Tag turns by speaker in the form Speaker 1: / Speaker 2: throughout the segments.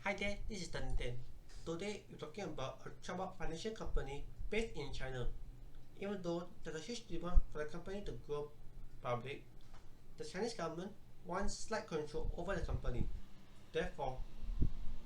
Speaker 1: Hi there, this is Tan. Today we're talking about a troubled financial company based in China. Even though there's a huge demand for the company to go public, the Chinese government wants slight control over the company. Therefore,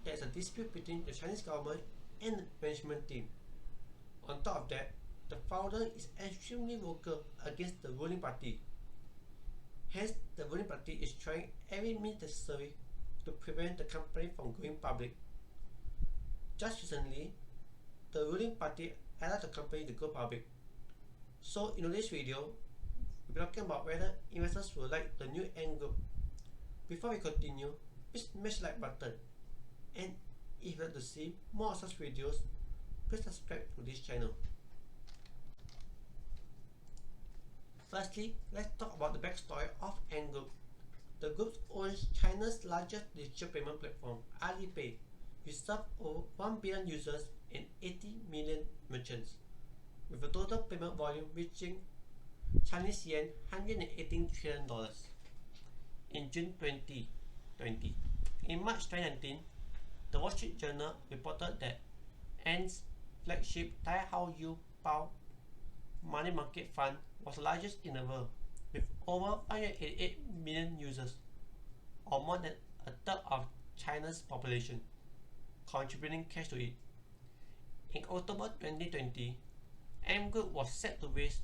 Speaker 1: there is a dispute between the Chinese government and the management team. On top of that, the founder is extremely vocal against the ruling party. Hence, the ruling party is trying every means necessary to prevent the company from going public. Just recently, the ruling party allowed the company to go public. So in today's video, we'll be talking about whether investors will like the new Ant Group. Before we continue, please smash the like button. And if you'd like to see more such videos, please subscribe to this channel. Firstly, let's talk about the backstory of Ant Group. The group owns China's largest digital payment platform, Alipay, which serves over 1 billion users and 80 million merchants, with a total payment volume reaching Chinese yuan $118 trillion in June 2020. In March 2019, the Wall Street Journal reported that Ant's flagship Tai Hao Yu Bao money market fund was the largest in the world, with over 588 million users, or more than a third of China's population, contributing cash to it. In October 2020, Ant Group was set to raise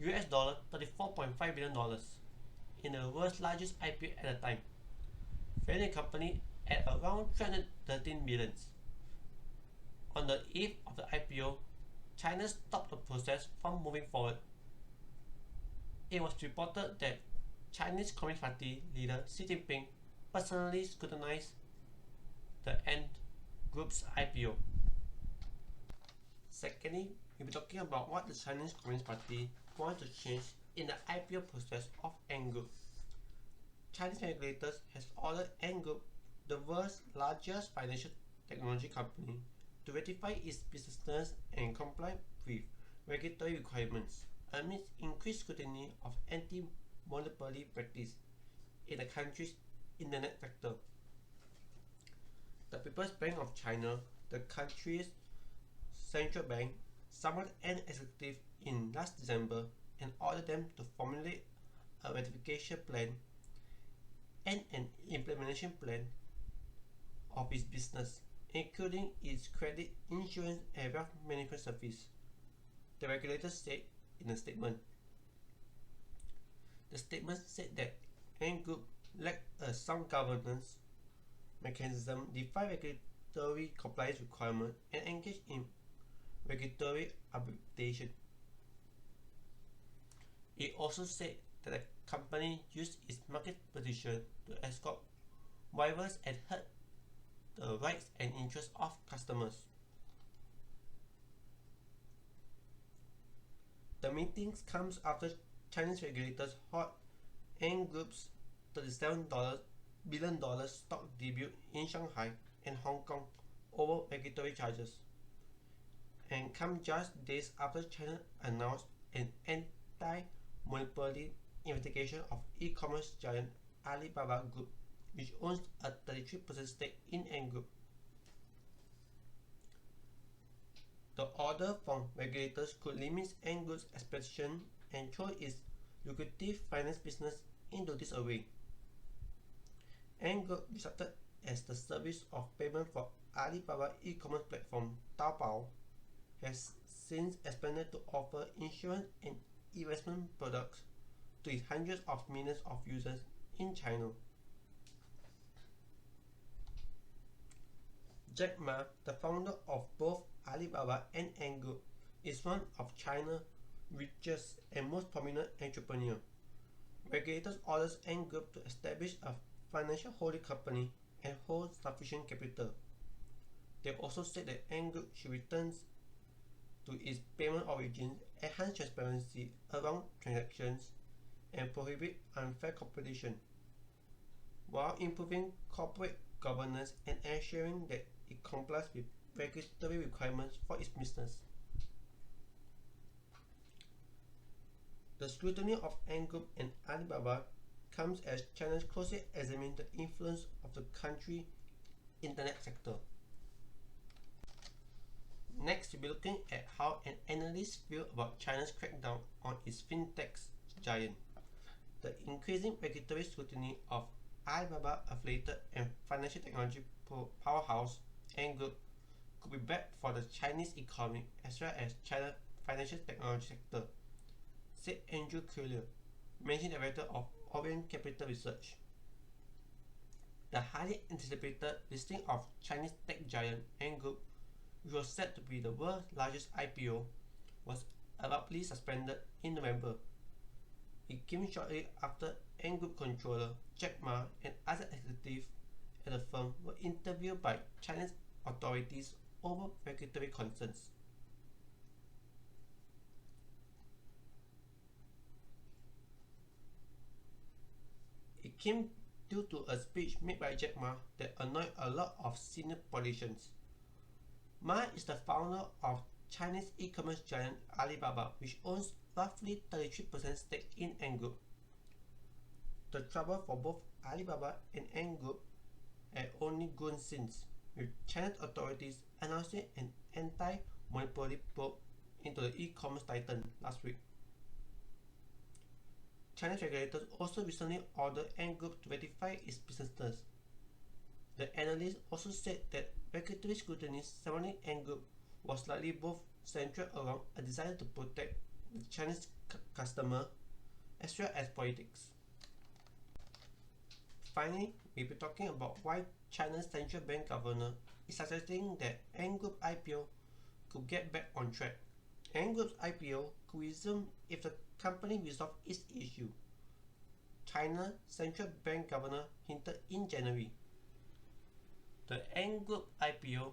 Speaker 1: $34.5 billion in the world's largest IPO at the time, valuing the company at around 313 million. On the eve of the IPO, China stopped the process from moving forward. It was reported that Chinese Communist Party leader Xi Jinping personally scrutinized the Ant Group's IPO. Secondly, we'll be talking about what the Chinese Communist Party wants to change in the IPO process of Ant Group. Chinese regulators has ordered Ant Group, the world's largest financial technology company, to ratify its business and comply with regulatory requirements amidst increased scrutiny of anti-monopoly practice in the country's internet sector. The People's Bank of China, the country's central bank, summoned Ant executive in last December and ordered them to formulate a ratification plan and an implementation plan of its business, including its credit, insurance, and wealth management service, the regulators said in a statement. The statement said that Ant Group lacked a sound governance mechanism, defined regulatory compliance requirements, and engaged in regulatory arbitration. It also said that the company used its market position to escort rivals and hurt the rights and interests of customers. The meetings comes after Chinese regulators halt Ant Group's $37 billion stock debut in Shanghai and Hong Kong over regulatory charges, and come just days after China announced an anti-monopoly investigation of e-commerce giant Alibaba Group, which owns a 33% stake in Ant Group. The order from regulators could limit Ant Group's expansion and throw its lucrative finance business into disarray. Ant Group, which started as the service of payment for Alibaba e-commerce platform Taobao, has since expanded to offer insurance and investment products to its hundreds of millions of users in China. Jack Ma, the founder of both Alibaba and Ant Group, is one of China's richest and most prominent entrepreneurs. Regulators orders Ant Group to establish a financial holding company and hold sufficient capital. They also said that Ant Group should return to its payment origins, enhance transparency around transactions, and prohibit unfair competition, while improving corporate governance and ensuring that it complies with regulatory requirements for its business. The scrutiny of Ant Group and Alibaba comes as China closely examines the influence of the country internet sector. Next, we'll be looking at how an analyst feels about China's crackdown on its fintech giant. The increasing regulatory scrutiny of Alibaba-affiliated and financial technology powerhouse Ant Group could be bad for the Chinese economy as well as China's financial technology sector, said Andrew Curlier, managing director of Orient Capital Research. The highly anticipated listing of Chinese tech giant Ant Group, which was set to be the world's largest IPO, was abruptly suspended in November. It came shortly after Ant Group controller Jack Ma and other executives at the firm were interviewed by Chinese authorities over regulatory concerns. It came due to a speech made by Jack Ma that annoyed a lot of senior politicians. Ma is the founder of Chinese e-commerce giant Alibaba, which owns roughly 33% stake in Ant Group. The trouble for both Alibaba and Ant Group had only grown since, with Chinese authorities announcing an anti-monopoly probe into the e-commerce titan last week. Chinese regulators also recently ordered Ant Group to ratify its businesses. The analyst also said that regulatory scrutiny surrounding Ant Group was likely both centered around a desire to protect the Chinese customer as well as politics. Finally, we'll be talking about why China's central bank governor is suggesting that Ant Group IPO could get back on track. Ant Group's IPO could resume if the company resolves its issue, China central bank governor hinted in January. The Ant Group IPO,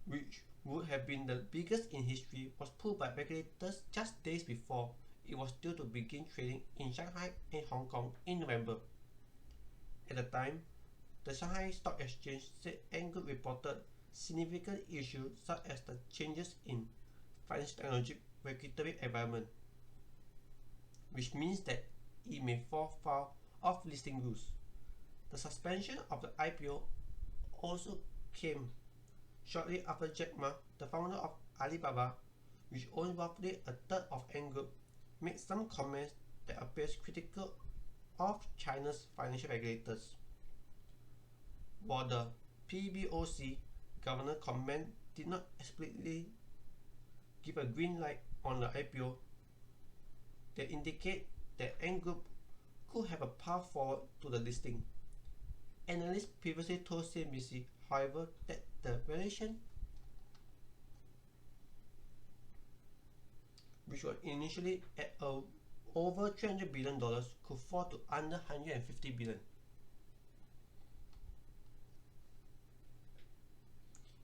Speaker 1: which would have been the biggest in history, was pulled by regulators just days before it was due to begin trading in Shanghai and Hong Kong in November. At the time, the Shanghai Stock Exchange said Ant Group reported significant issues such as the changes in financial technology regulatory environment, which means that it may fall foul of listing rules. The suspension of the IPO also came shortly after Jack Ma, the founder of Alibaba, which owns roughly a third of Ant Group, made some comments that appears critical of China's financial regulators. While the PBOC governor comment did not explicitly give a green light on the IPO, they indicate that Ant Group could have a path forward to the listing. Analysts previously told CNBC, however, that the valuation, which was initially at over $300 billion, could fall to under $150 billion.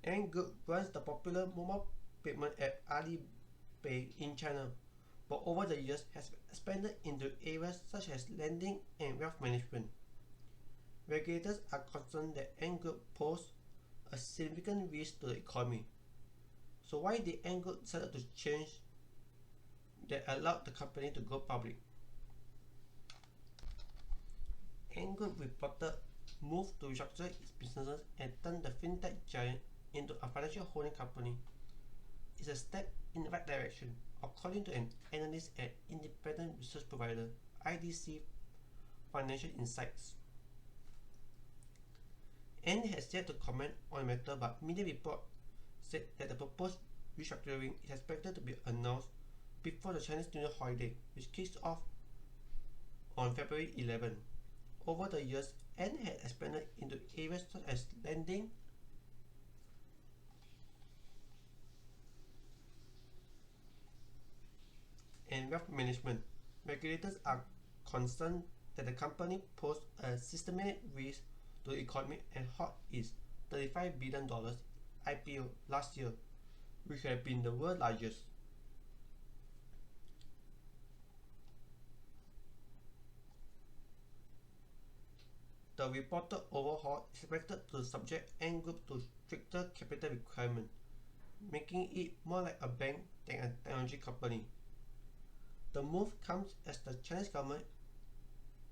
Speaker 1: Ant Group runs the popular mobile payment app Alipay in China, but over the years has expanded into areas such as lending and wealth management. Regulators are concerned that Ant Group poses a significant risk to the economy. So why did Ant Group decide to change that allowed the company to go public? Ant Group reported move to restructure its businesses and turn the fintech giant into a financial holding company is a step in the right direction, according to an analyst at independent research provider IDC Financial Insights. Ant has yet to comment on the matter, but media reports said that the proposed restructuring is expected to be announced before the Chinese New Year holiday, which kicks off on February 11. Over the years, Ant had expanded into areas such as lending, and wealth management. Regulators are concerned that the company posed a systemic risk to the economy and halt its $35 billion IPO last year, which had been the world's largest. The reported overhaul is expected to subject Ant Group to stricter capital requirements, making it more like a bank than a technology company. The move comes as the Chinese government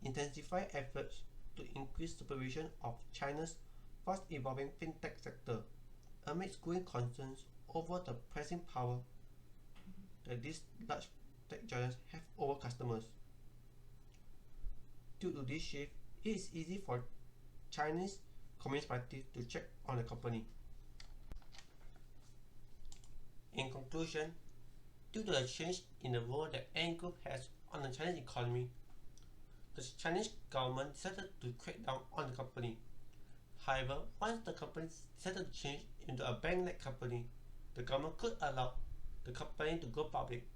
Speaker 1: intensifies efforts to increase supervision of China's fast-evolving fintech sector amidst growing concerns over the pricing power that these large tech giants have over customers. Due to this shift, it is easy for Chinese Communist Party to check on the company. In conclusion, due to the change in the role that Ant Group has on the Chinese economy, the Chinese government decided to crack down on the company. However, once the company decided to change into a bank-like company, the government could allow the company to go public.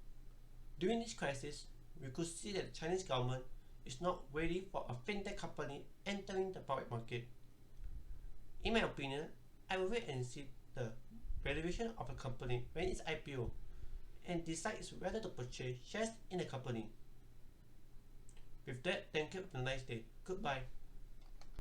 Speaker 1: During this crisis, we could see that the Chinese government is not ready for a fintech company entering the public market. In my opinion, I will wait and see the valuation of a company when it's IPO and decides whether to purchase shares in the company. With that, thank you and have a nice day. Goodbye.